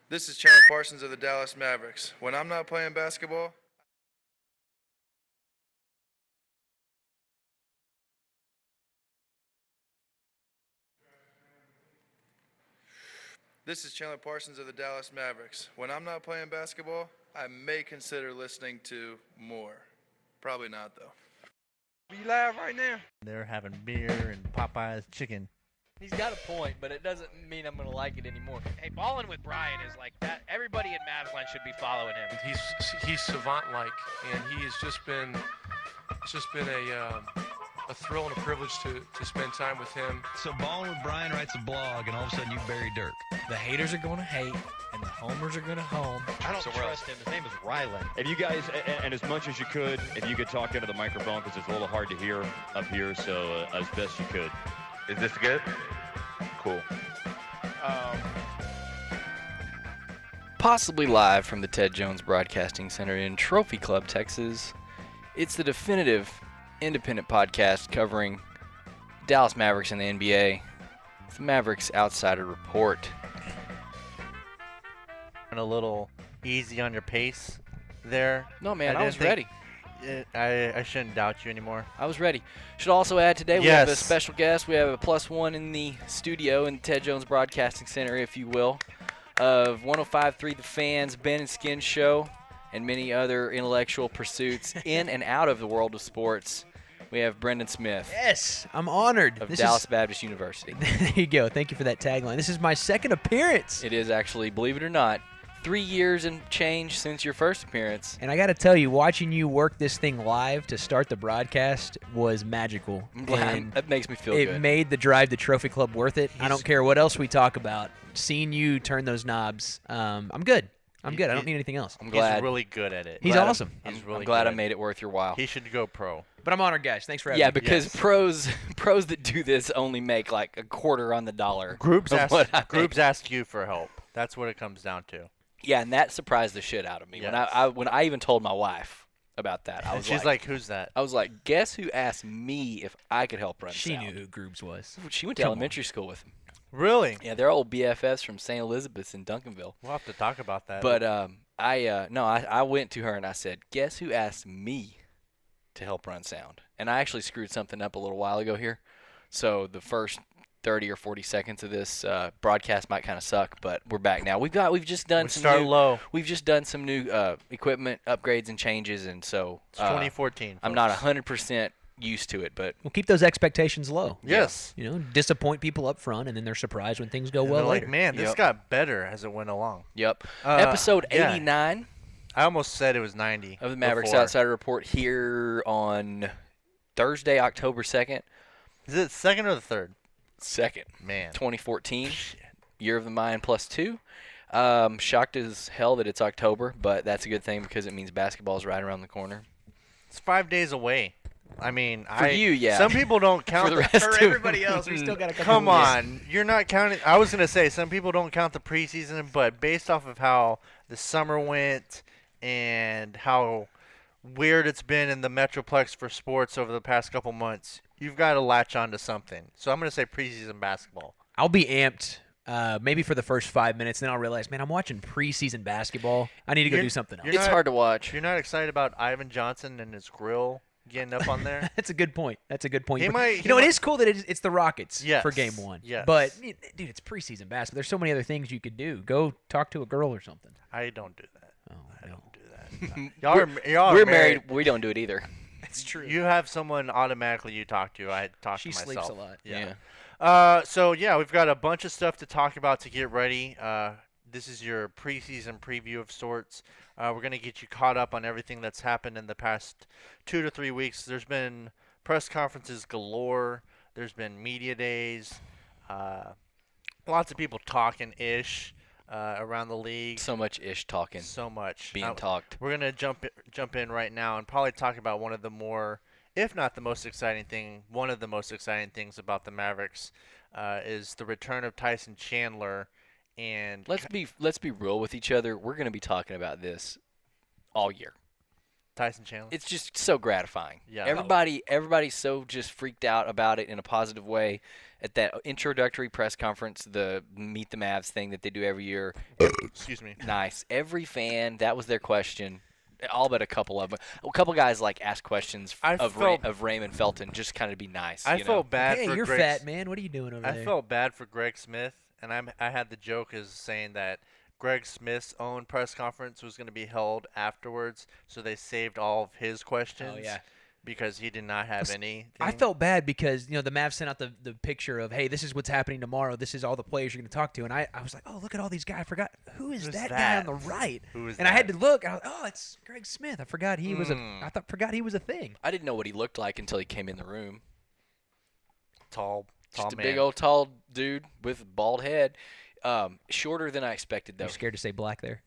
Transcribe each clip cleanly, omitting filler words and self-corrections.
This is Chandler Parsons of the Dallas Mavericks. When I'm not playing basketball, This is Chandler Parsons of the Dallas Mavericks. When I'm not playing basketball, I may consider listening to MOR. Probably not, though. Be live right now. They're having beer and Popeye's chicken. He's got a point, but it doesn't mean I'm going to like it anymore. Hey, balling with Bryan is like that. Everybody in Mavsland should be following him. He's savant-like, and he has just been a thrill and a privilege to spend time with him. So Balling with Bryan writes a blog, and all of a sudden you bury Dirk. The haters are going to hate, and the homers are going to home. I don't trust him. His name is Ryland. If you guys, and as much as you could, if you could talk into the microphone, because it's a little hard to hear up here, so as best you could. Is this good? Cool. Possibly live from the Ted Jones Broadcasting Center in Trophy Club, Texas. It's the definitive independent podcast covering Dallas Mavericks and the NBA. It's the Mavericks Outsider Report. And a little easy on your pace there. No, man, I was didn't ready. think- I shouldn't doubt you anymore. I was ready. Should also add today we have a Yes. special guest. We have a +1 in the studio in the Ted Jones Broadcasting Center, if you will, of 105.3 The Fans, Ben and Skin Show, and many other intellectual pursuits in and out of the world of sports. We have Brendan Smith Yes, I'm honored. of Dallas Baptist University. There you go. Thank you for that tagline. This is my second appearance. It is actually, believe it or not, 3 years and change since your first appearance. And I got to tell you, watching you work this thing live to start the broadcast was magical. I'm glad. And That makes me feel it good. made the drive to Trophy Club worth it. I don't care what else we talk about. Seeing you turn those knobs, I'm good. I'm good. I don't need anything else. I'm glad. He's really good at it. He's glad awesome. He's I'm really glad good. I made it worth your while. He should go pro. But I'm honored, guys. Thanks for having Yeah, me. because Yes. pros that do this only make like a quarter on the dollar. Groups of what I groups make. ask you for help. That's what it comes down to. Yeah, and that surprised the shit out of me Yes. when I even told my wife about that. I And was she's like, "Who's that?" I was like, guess who asked me if I could help run She sound? knew who Groups was. She went to Come on. elementary school with him. Really? Yeah, they're old BFFs from St. Elizabeth's in Duncanville. We'll have to talk about that. But I went to her and I said, guess who asked me to help run sound? And I actually screwed something up a little while ago here. So the first 30 or 40 seconds of this broadcast might kind of suck, but we're back now. We've just done we some start new, low. We've just done some new equipment upgrades and changes, and so It's 2014. I'm not folks. 100% used to it, but We'll keep those expectations low. Yes. You know, disappoint people up front, and then they're surprised when things go And well they're later. like, man, this Yep. got better as it went along. yep. Episode yeah. 89 I almost said it was 90. of the Mavericks before. Outsider Report here on Thursday, October 2nd. Is it second or the third? 2nd. Man. 2014, Year of the Mind +2. Shocked as hell that it's October, but that's a good thing because it means basketball's right around the corner. It's 5 days away. I mean, For you, yeah. Some people don't count For the rest For of everybody else, we still got a couple Come weeks. on, you're not counting. I was gonna say some people don't count the preseason, but based off of how the summer went and how weird it's been in the Metroplex for sports over the past couple months, you've got to latch onto something. So I'm gonna say preseason basketball. I'll be amped maybe for the first 5 minutes, then I'll realize, man, I'm watching preseason basketball. I need to go You're- do something else. you're It's not- hard to watch. You're not excited about Ivan Johnson and his grill getting up on there? That's a good point. That's a good point. He But, might- you he know, might- it is cool that it's the Rockets Yes, for game one. yes. But, dude, it's preseason basketball. There's so many other things you could do. Go talk to a girl or something. I don't do that. Oh, I no. don't do that. y'all We're are married. We don't do it either. That's true. You have someone automatically you talk to. I talk She to myself. sleeps a lot. Yeah. So yeah, we've got a bunch of stuff to talk about to get ready. This is your preseason preview of sorts. We're gonna get you caught up on everything that's happened in the past 2 to 3 weeks. There's been press conferences galore. There's been media days. Lots of people talking ish around the league. So much ish talking, So much being talked. We're gonna jump in right now and probably talk about one of the more, if not the most exciting thing, one of the most exciting things about the Mavericks is the return of Tyson Chandler. And Let's be real with each other. We're going to be talking about this all year. Tyson Chandler. It's just so gratifying. Yeah. Everybody's so just freaked out about it in a positive way at that introductory press conference, the Meet the Mavs thing that they do every year. Excuse me. Nice. Every fan, that was their question. All but a couple of them. A couple guys asked questions of Raymond Felton, just kind of be nice. I felt bad Hey, for you're Greg fat, man. What are you doing over there? I felt bad for Greg Smith, and I had the joke as saying that Greg Smith's own press conference was going to be held afterwards, so they saved all of his questions. Oh, yeah. Because he did not have any. I felt bad because, the Mavs sent out the picture of, hey, this is what's happening tomorrow. This is all the players you're going to talk to. And I was like, oh, look at all these guys. I forgot. Who's that guy on the right? Who is and that? I had to look. And I was like, oh, it's Greg Smith. I forgot he was forgot he was a thing. I didn't know what he looked like until he came in the room. Tall Just a man. big old tall dude with a bald head. Shorter than I expected, though. You're scared to say black there?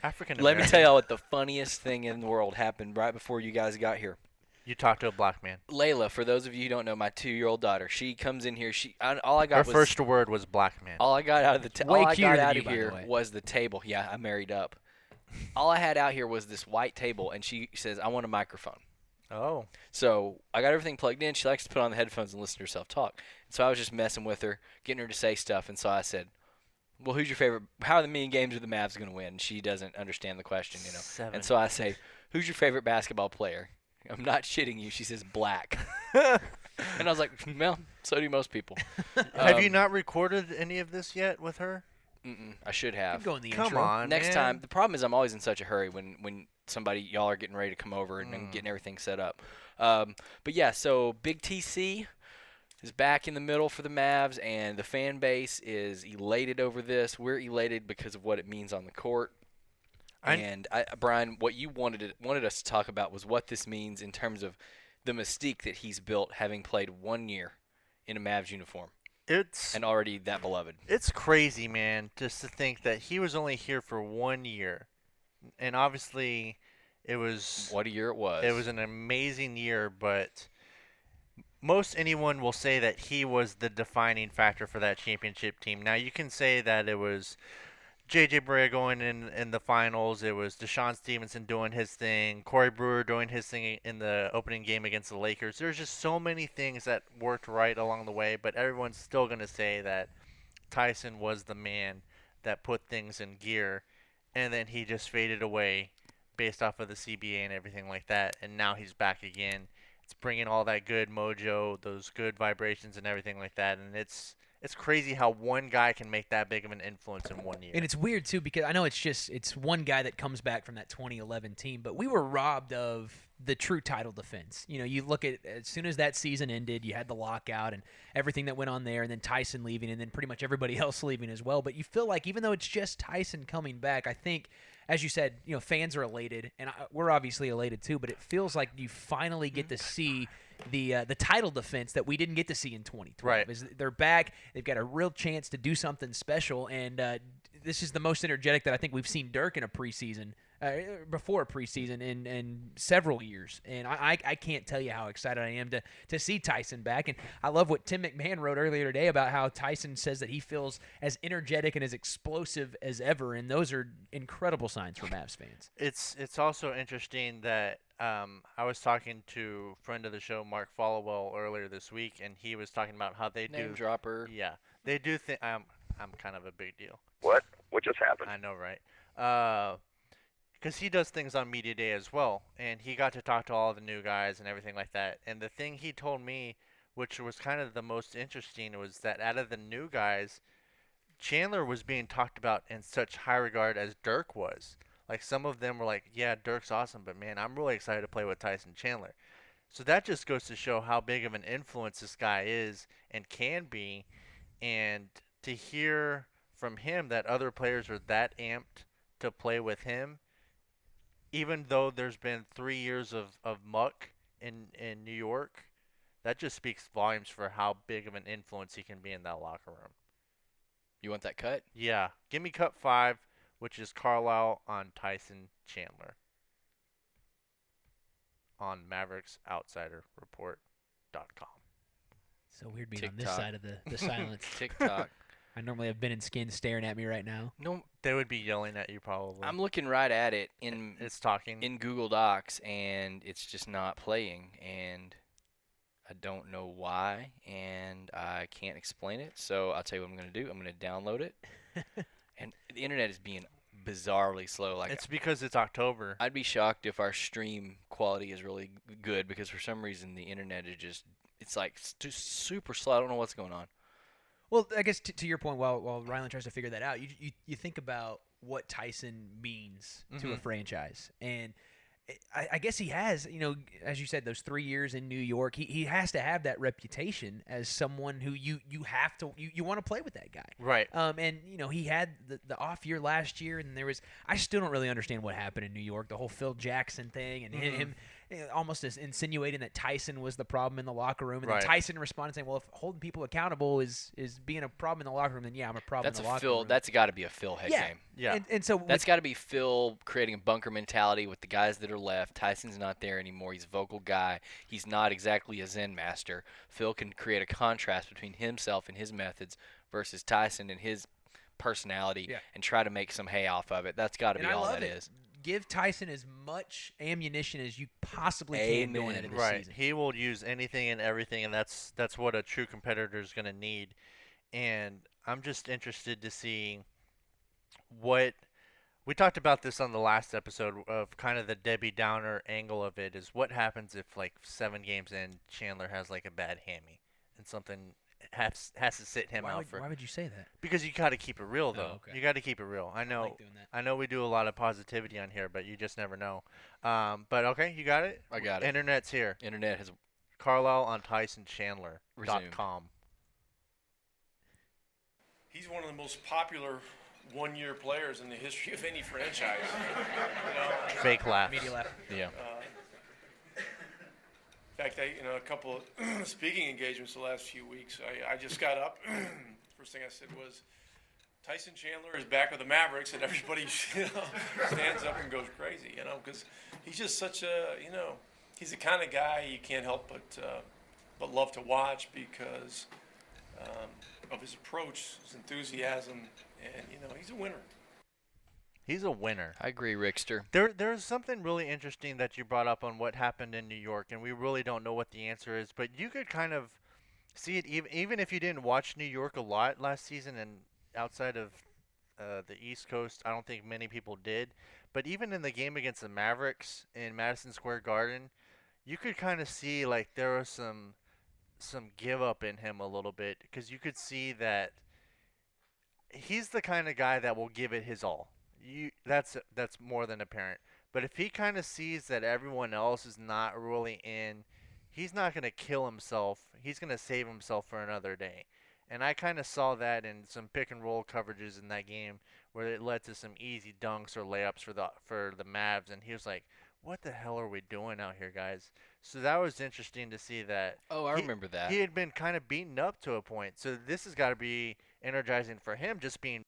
African Let American. me tell you what the funniest thing in the world happened right before you guys got here. You talked to a black man. Layla, for those of you who don't know, my 2-year-old daughter, she comes in here. All I got Her was first word was black man. all I got out of the Way all I cuter got than out you, of by the here way. was the table. Yeah, I married up. All I had out here was this white table, and she says, "I want a microphone." Oh. So I got everything plugged in. She likes to put on the headphones and listen to herself talk. So I was just messing with her, getting her to say stuff. And so I said, well, who's your favorite? How are the many games are the Mavs going to win? And she doesn't understand the question, 7. And so I say, who's your favorite basketball player? I'm not shitting you. She says black. And I was like, well, so do most people. Have you not recorded any of this yet with her? I should have. Go in the Come intro. on, Next man. time, the problem is I'm always in such a hurry when y'all are getting ready to come over and getting everything set up. But yeah, so Big TC is back in the middle for the Mavs, and the fan base is elated over this. We're elated because of what it means on the court. Bryan, what you wanted us to talk about was what this means in terms of the mystique that he's built, having played 1 year in a Mavs uniform. And already that beloved. It's crazy, man, just to think that he was only here for 1 year. And obviously it was What a year it was. It was an amazing year, but most anyone will say that he was the defining factor for that championship team. Now you can say that it was J.J. Barea going in the finals. It was Deshaun Stevenson doing his thing. Corey Brewer doing his thing in the opening game against the Lakers. There's just so many things that worked right along the way, but everyone's still going to say that Tyson was the man that put things in gear, and then he just faded away based off of the CBA and everything like that, and now he's back again. It's bringing all that good mojo, those good vibrations and everything like that, and it's crazy how one guy can make that big of an influence in 1 year. And it's weird, too, because I know it's one guy that comes back from that 2011 team, but we were robbed of the true title defense. You look at as soon as that season ended, you had the lockout and everything that went on there, and then Tyson leaving, and then pretty much everybody else leaving as well. But you feel like even though it's just Tyson coming back, I think, as you said, fans are elated, and we're obviously elated too, but it feels like you finally get to see the title defense that we didn't get to see in 2012. Right. They're back. They've got a real chance to do something special, and this is the most energetic that I think we've seen Dirk in a preseason, before a preseason in several years. And I can't tell you how excited I am to see Tyson back. And I love what Tim McMahon wrote earlier today about how Tyson says that he feels as energetic and as explosive as ever, and those are incredible signs for Mavs fans. It's also interesting that I was talking to a friend of the show, Mark Followell, earlier this week, and he was talking about how they Name do dropper. Yeah, they do think I'm kind of a big deal. What just happened? I know, right? Because he does things on media day as well, and he got to talk to all the new guys and everything like that. And the thing he told me, which was kind of the most interesting, was that out of the new guys, Chandler was being talked about in such high regard as Dirk was. Like, some of them were like, yeah, Dirk's awesome, but man, I'm really excited to play with Tyson Chandler. So that just goes to show how big of an influence this guy is and can be. And to hear from him that other players are that amped to play with him, even though there's been 3 years of muck in New York, that just speaks volumes for how big of an influence he can be in that locker room. You want that cut? Yeah. Give me cut 5, which is Carlisle on Tyson Chandler on MavericksOutsiderReport.com. So weird being on this TikTok. side of the silence. TikTok. I normally have Ben and Skin staring at me right now. No, They would be yelling at you probably. I'm looking right at it It's talking. in Google Docs, and it's just not playing, and I don't know why, and I can't explain it. So I'll tell you what I'm going to do. I'm going to download it, and the internet is being bizarrely slow. Like, It's because it's October. I'd be shocked if our stream quality is really good, because for some reason the internet is it's like just super slow. I don't know what's going on. Well, I guess to your point, while Rylan tries to figure that out, you think about what Tyson means to a franchise, and I guess he has, as you said, those 3 years in New York, he has to have that reputation as someone who you have to you want to play with that guy, Right. And he had the off year last year, and I still don't really understand what happened in New York, the whole Phil Jackson thing, and him almost as insinuating that Tyson was the problem in the locker room, and then Tyson responded saying, "Well, if holding people accountable is being a problem in the locker room, then yeah, I'm a problem in the locker room." That's got to be a Phil head game. Yeah. And so That's got to be Phil creating a bunker mentality with the guys that are left. Tyson's not there anymore. He's a vocal guy. He's not exactly a Zen master. Phil can create a contrast between himself and his methods versus Tyson and his personality and try to make some hay off of it. That's got to be all that is. Give Tyson as much ammunition as you possibly can going into this season. He will use anything and everything, and that's what a true competitor is going to need. And I'm just interested to see what we talked about this on the last episode of kind of the Debbie Downer angle of it is what happens if like 7 games in Chandler has like a bad hammy and something has to sit him out for. Why would you say that? Because you got to keep it real though. Oh, okay. You got to keep it real. I know. like doing that. I know we do a lot of positivity on here, but you just never know. But okay, you got it. I got it. Internet's here. Internet has Carlisle on TysonChandler.com. He's one of the most popular one-year players in the history of any franchise. Fake laugh. Media laugh. Yeah. In fact, a couple of speaking engagements the last few weeks, I just got up. First thing I said was, Tyson Chandler is back with the Mavericks, and everybody stands up and goes crazy, because he's just such a, he's the kind of guy you can't help but love to watch because of his approach, his enthusiasm, and he's a winner. He's a winner. I agree, Rickster. There's something really interesting that you brought up on what happened in New York, and we really don't know what the answer is, but you could kind of see it even if you didn't watch New York a lot last season, and outside of the East Coast, I don't think many people did. But even in the game against the Mavericks in Madison Square Garden, you could kind of see like there was some give up in him a little bit, because you could see that he's the kind of guy that will give it his all. That's more than apparent. But if he kind of sees that everyone else is not really in, he's not going to kill himself. He's going to save himself for another day. And I kind of saw that in some pick and roll coverages in that game where it led to some easy dunks or layups for the Mavs, and he was like, "What the hell are we doing out here, guys?" So that was interesting to see that. Oh, I remember that. He had been kind of beaten up to a point. So this has got to be energizing for him, just being